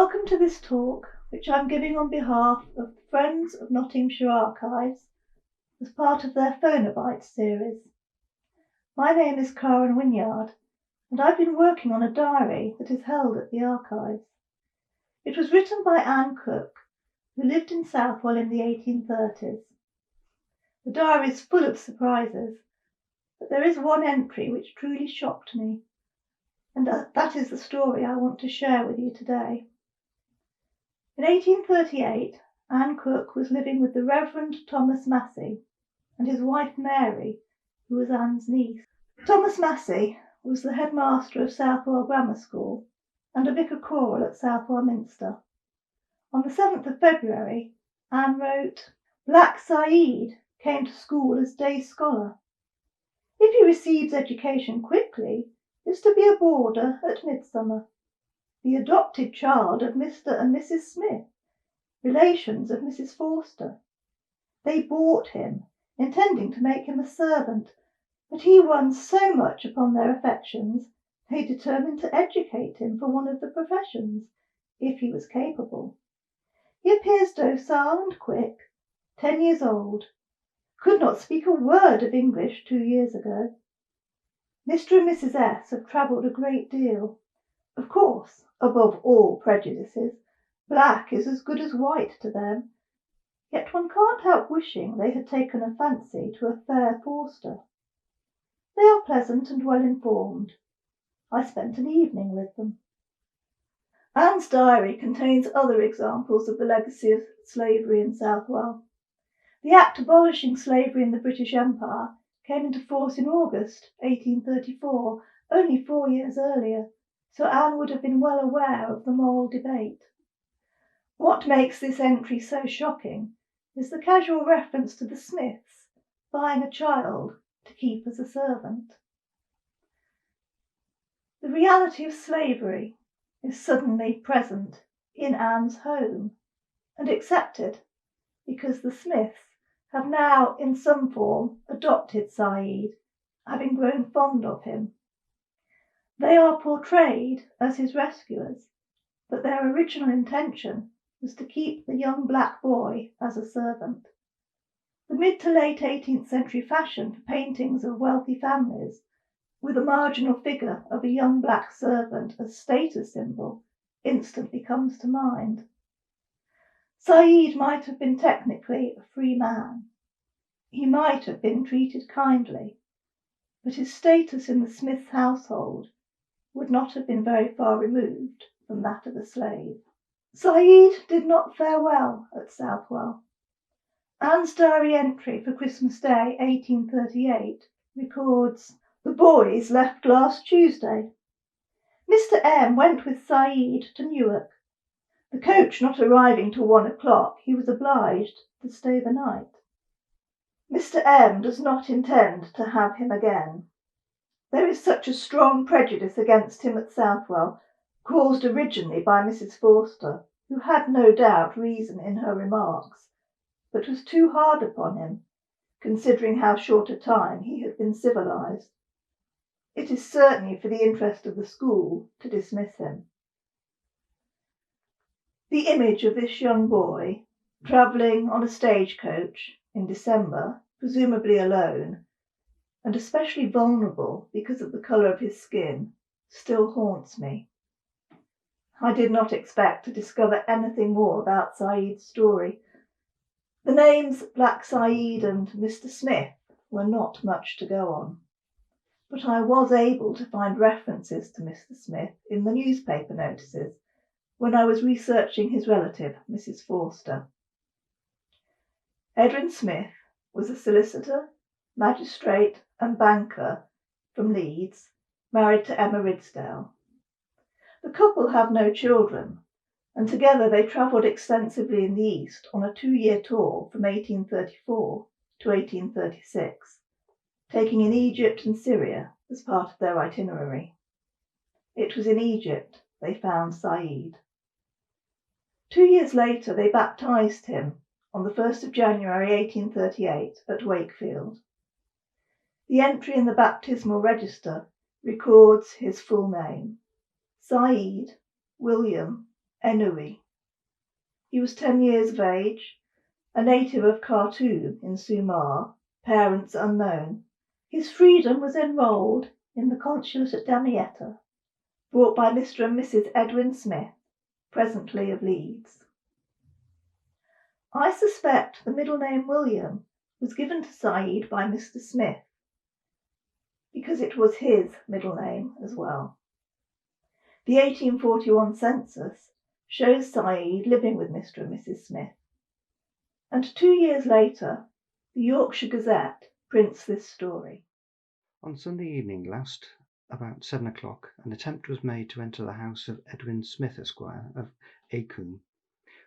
Welcome to this talk, which I'm giving on behalf of the Friends of Nottinghamshire Archives as part of their Phonobites series. My name is Karen Winyard, and I've been working on a diary that is held at the archives. It was written by Anne Cook, who lived in Southwell in the 1830s. The diary is full of surprises, but there is one entry which truly shocked me, and that is the story I want to share with you today. In 1838, Anne Cook was living with the Reverend Thomas Massey and his wife Mary, who was Anne's niece. Thomas Massey was the headmaster of Southwell Grammar School and a vicar choral at Southwell Minster. On the 7th of February, Anne wrote, "Black Saeed came to school as day scholar. If he receives education quickly, is to be a boarder at midsummer. The adopted child of Mr. and Mrs. Smith, relations of Mrs. Forster. They bought him, intending to make him a servant, but he won so much upon their affections, they determined to educate him for one of the professions, if he was capable. He appears docile and quick, 10 years old, could not speak a word of English 2 years ago. Mr. and Mrs. S. have travelled a great deal. Of course, above all prejudices, black is as good as white to them, yet one can't help wishing they had taken a fancy to a fair Forster. They are pleasant and well informed. I spent an evening with them." Anne's diary contains other examples of the legacy of slavery in Southwell. The Act abolishing slavery in the British Empire came into force in August 1834, only 4 years earlier, so Anne would have been well aware of the moral debate. What makes this entry so shocking is the casual reference to the Smiths buying a child to keep as a servant. The reality of slavery is suddenly present in Anne's home and accepted because the Smiths have now in some form adopted Saeed, having grown fond of him. They are portrayed as his rescuers, but their original intention was to keep the young black boy as a servant. The mid to late 18th century fashion for paintings of wealthy families, with a marginal figure of a young black servant as status symbol, instantly comes to mind. Saeed might have been technically a free man. He might have been treated kindly, but his status in the Smiths' household would not have been very far removed from that of a slave. Saeed did not fare well at Southwell. Anne's diary entry for Christmas Day 1838 records, "The boys left last Tuesday. Mr. M. went with Saeed to Newark. The coach not arriving till 1 o'clock, he was obliged to stay the night. Mr. M. does not intend to have him again. There is such a strong prejudice against him at Southwell, caused originally by Mrs. Forster, who had no doubt reason in her remarks, but was too hard upon him, considering how short a time he had been civilized. It is certainly for the interest of the school to dismiss him." The image of this young boy, travelling on a stagecoach in December, presumably alone, and especially vulnerable because of the colour of his skin, still haunts me. I did not expect to discover anything more about Saeed's story. The names Black Saeed and Mr. Smith were not much to go on, but I was able to find references to Mr. Smith in the newspaper notices when I was researching his relative, Mrs. Forster. Edwin Smith was a solicitor, magistrate and banker from Leeds, married to Emma Ridsdale. The couple have no children, and together they travelled extensively in the East on a 2-year tour from 1834 to 1836, taking in Egypt and Syria as part of their itinerary. It was in Egypt they found Saeed. 2 years later they baptised him on the 1st of January 1838 at Wakefield. The entry in the baptismal register records his full name, Saeed William Ennui. He was 10 years of age, a native of Khartoum in Sumar, parents unknown. His freedom was enrolled in the consulate at Damietta, brought by Mr. and Mrs. Edwin Smith, presently of Leeds. I suspect the middle name William was given to Said by Mr. Smith, because it was his middle name as well. The 1841 census shows Said living with Mr. and Mrs. Smith, and 2 years later, the Yorkshire Gazette prints this story. On Sunday evening last, about 7 o'clock, an attempt was made to enter the house of Edwin Smith, Esquire, of Acombe,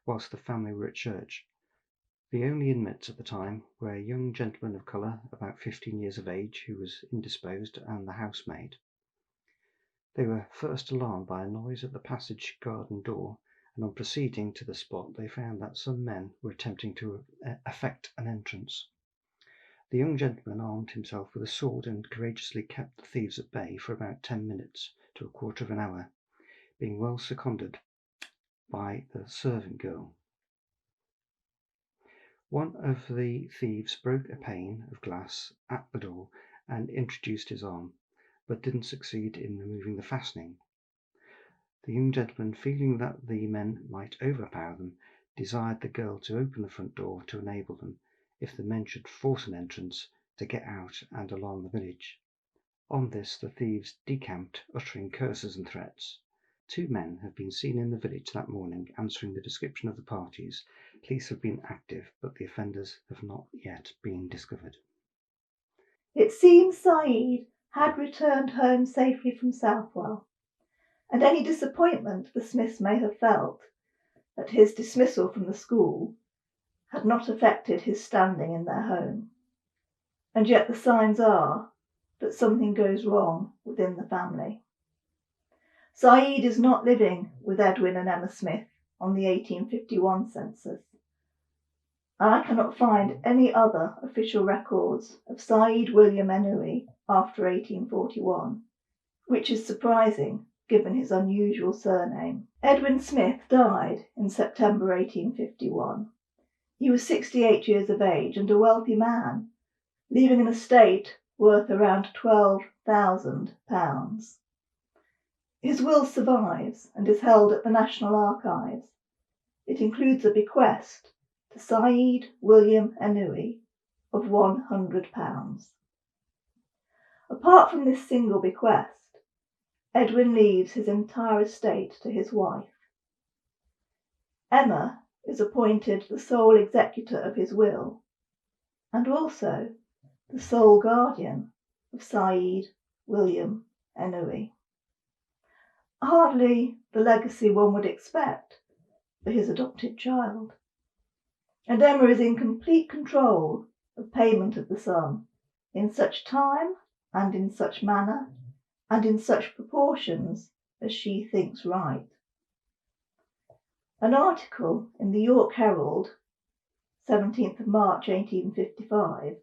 whilst the family were at church. The only inmates at the time were a young gentleman of colour, about 15 years of age, who was indisposed, and the housemaid. They were first alarmed by a noise at the passage garden door, and on proceeding to the spot they found that some men were attempting to effect an entrance. The young gentleman armed himself with a sword and courageously kept the thieves at bay for about 10 minutes to a quarter of an hour, being well seconded by the servant girl. One of the thieves broke a pane of glass at the door and introduced his arm, but didn't succeed in removing the fastening. The young gentleman, feeling that the men might overpower them, desired the girl to open the front door to enable them, if the men should force an entrance, to get out and alarm the village. On this the thieves decamped, uttering curses and threats. 2 men have been seen in the village that morning answering the description of the parties. Police have been active, but the offenders have not yet been discovered. It seems Said had returned home safely from Southwell, and any disappointment the Smiths may have felt at his dismissal from the school had not affected his standing in their home. And yet the signs are that something goes wrong within the family. Said is not living with Edwin and Emma Smith on the 1851 census, and I cannot find any other official records of Said William Ennui after 1841, which is surprising given his unusual surname. Edwin Smith died in September 1851. He was 68 years of age and a wealthy man, leaving an estate worth around £12,000. His will survives and is held at the National Archives. It includes a bequest to Said William Ennui of £100. Apart from this single bequest, Edwin leaves his entire estate to his wife. Emma is appointed the sole executor of his will, and also the sole guardian of Said William Ennui. Hardly the legacy one would expect for his adopted child. And Emma is in complete control of payment of the sum, in such time and in such manner and in such proportions as she thinks right. An article in the York Herald, 17th of March 1855,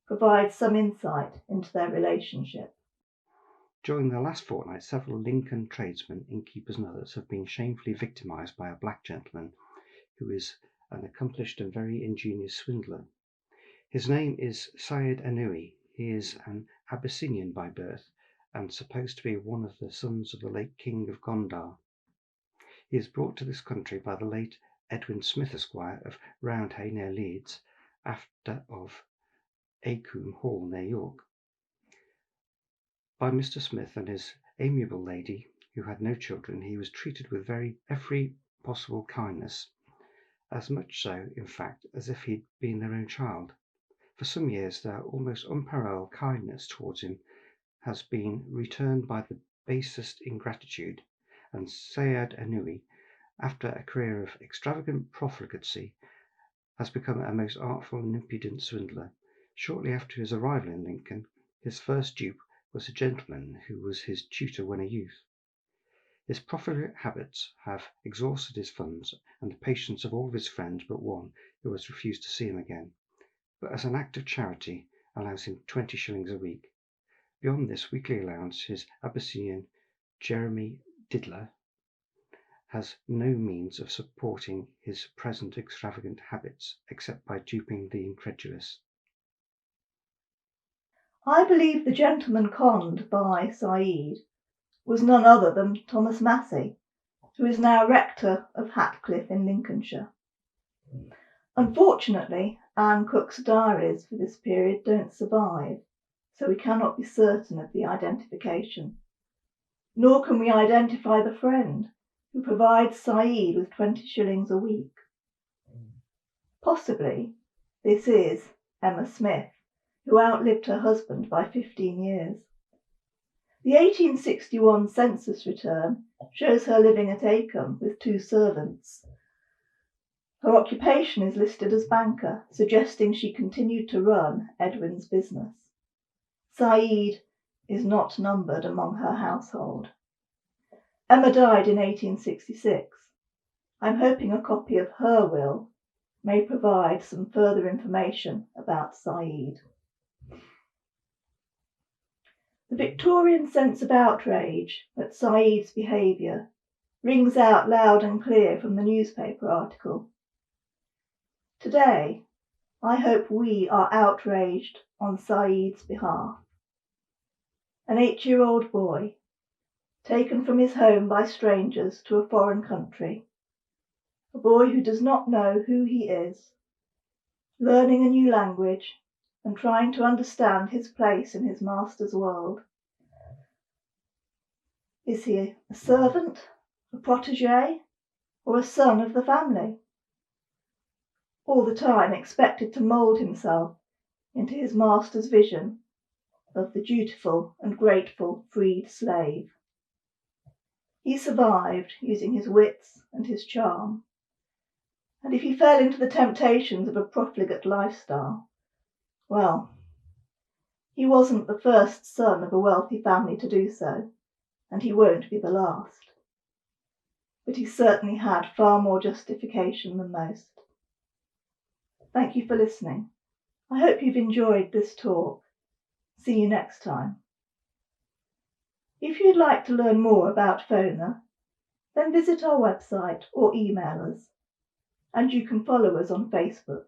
provides some insight into their relationship. During the last fortnight, several Lincoln tradesmen, innkeepers and others have been shamefully victimised by a black gentleman who is an accomplished and very ingenious swindler. His name is Syed Ennui. He is an Abyssinian by birth and supposed to be one of the sons of the late King of Gondar. He is brought to this country by the late Edwin Smith, Esquire, of Roundhay near Leeds, after of Acombe Hall near York. By Mr. Smith and his amiable lady, who had no children, he was treated with every possible kindness, as much so, in fact, as if he'd been their own child. For some years their almost unparalleled kindness towards him has been returned by the basest ingratitude, and Syed Ennui, after a career of extravagant profligacy, has become a most artful and impudent swindler. Shortly after his arrival in Lincoln, his first dupe was a gentleman who was his tutor when a youth. His profligate habits have exhausted his funds and the patience of all of his friends but one, who has refused to see him again, but as an act of charity allows him 20 shillings a week. Beyond this weekly allowance, his Abyssinian Jeremy Diddler has no means of supporting his present extravagant habits except by duping the incredulous. I believe the gentleman conned by Said was none other than Thomas Massey, who is now rector of Hatcliffe in Lincolnshire. Unfortunately, Anne Cook's diaries for this period don't survive, so we cannot be certain of the identification. Nor can we identify the friend who provides Said with 20 shillings a week. Possibly this is Emma Smith, who outlived her husband by 15 years. The 1861 census return shows her living at Acombe with 2 servants. Her occupation is listed as banker, suggesting she continued to run Edwin's business. Said is not numbered among her household. Emma died in 1866. I'm hoping a copy of her will may provide some further information about Said. The Victorian sense of outrage at Said's behaviour rings out loud and clear from the newspaper article. Today, I hope we are outraged on Said's behalf. An 8-year-old boy, taken from his home by strangers to a foreign country, a boy who does not know who he is, learning a new language and trying to understand his place in his master's world. Is he a servant, a protégé, or a son of the family? All the time expected to mould himself into his master's vision of the dutiful and grateful freed slave. He survived using his wits and his charm, and if he fell into the temptations of a profligate lifestyle, well, he wasn't the first son of a wealthy family to do so, and he won't be the last. But he certainly had far more justification than most. Thank you for listening. I hope you've enjoyed this talk. See you next time. If you'd like to learn more about Phoner, then visit our website or email us, and you can follow us on Facebook.